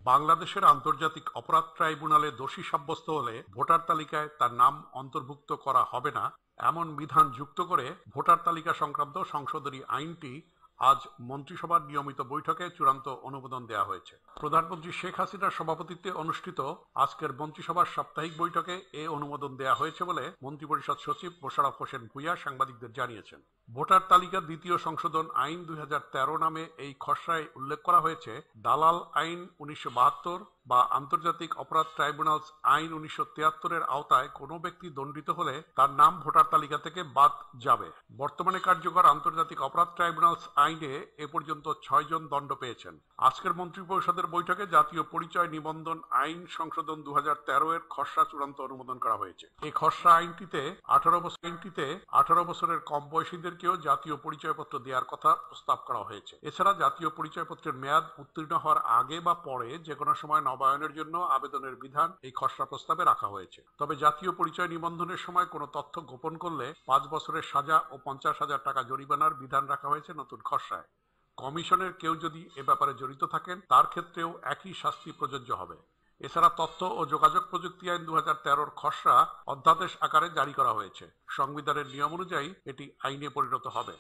বাংলাদেশের আন্তর্জাতিক অপরাধ ট্রাইব্যুনালে দোষী সাব্যস্ত হলে ভোটার তালিকায় তার নাম অন্তর্ভুক্ত করা হবে না এমন বিধান যুক্ত করে ভোটার তালিকা সংক্রান্ত সংশোধনী আইনটি আজ মন্ত্রিসভার নিয়মিত বৈঠকে চূড়ান্ত অনুমোদন দেওয়া হয়েছে। প্রধানমন্ত্রী শেখ হাসিনার সভাপতিত্বে অনুষ্ঠিত আজকের মন্ত্রিসভার সাপ্তাহিক বৈঠকে এ অনুমোদন দেওয়া হয়েছে বলে মন্ত্রিপরিষদ সচিব মোশাররফ হোসেন ভূঁইয়া সাংবাদিকদের জানিয়েছেন। ভোটার তালিকা দ্বিতীয় সংশোধন আইন 2013 নামে এই খসড়ায় উল্লেখ করা হয়েছে দালাল আইন 1972 বা আন্তর্জাতিক অপরাধ ট্রাইব্যুনালস আইন 1973 এর আওতায় কোনো ব্যক্তি দণ্ডিত হলে তার নাম ভোটার তালিকা থেকে বাদ যাবে। বর্তমানে কার্যকর আন্তর্জাতিক অপরাধ ট্রাইব্যুনালস আইনে এ পর্যন্ত 6 জন দণ্ড পেয়েছেন। আজকের মন্ত্রিপরিষদের বৈঠকে জাতীয় পরিচয় নিবন্ধন আইন সংশোধন 2013 এর খসড়া চূড়ান্ত অনুমোদন করা হয়েছে। এই খসড়া আইনটিতে 18 বছরের কম বয়সীদেরকেও জাতীয় পরিচয়পত্র দেওয়ার কথা প্রস্তাব করা হয়েছে। এছাড়া জাতীয় পরিচয়পত্রের মেয়াদ উত্তীর্ণ হওয়ার আগে বা পরে যে কোনো সময় নবায়নের জন্য আবেদনের বিধান এই খসড়া প্রস্তাবে রাখা হয়েছে। তবে জাতীয় পরিচয় নিবন্ধনের সময় কোনো তথ্য গোপন করলে 5 বছরের সাজা ও 50,000 টাকা জরিমানার বিধান রাখা হয়েছে নতুন খসড়ায়। কমিশনের কেউ যদি এ ব্যাপারে জড়িত থাকেন তার ক্ষেত্রেও একই শাস্তি প্রযোজ্য হবে। এছাড়া তথ্য ও যোগাযোগ প্রযুক্তি আইন 2013 খসড়া অধ্যাদেশ আকারে জারি করা হয়েছে। সংবিধানের নিয়ম অনুযায়ী এটি আইনে পরিণত হবে।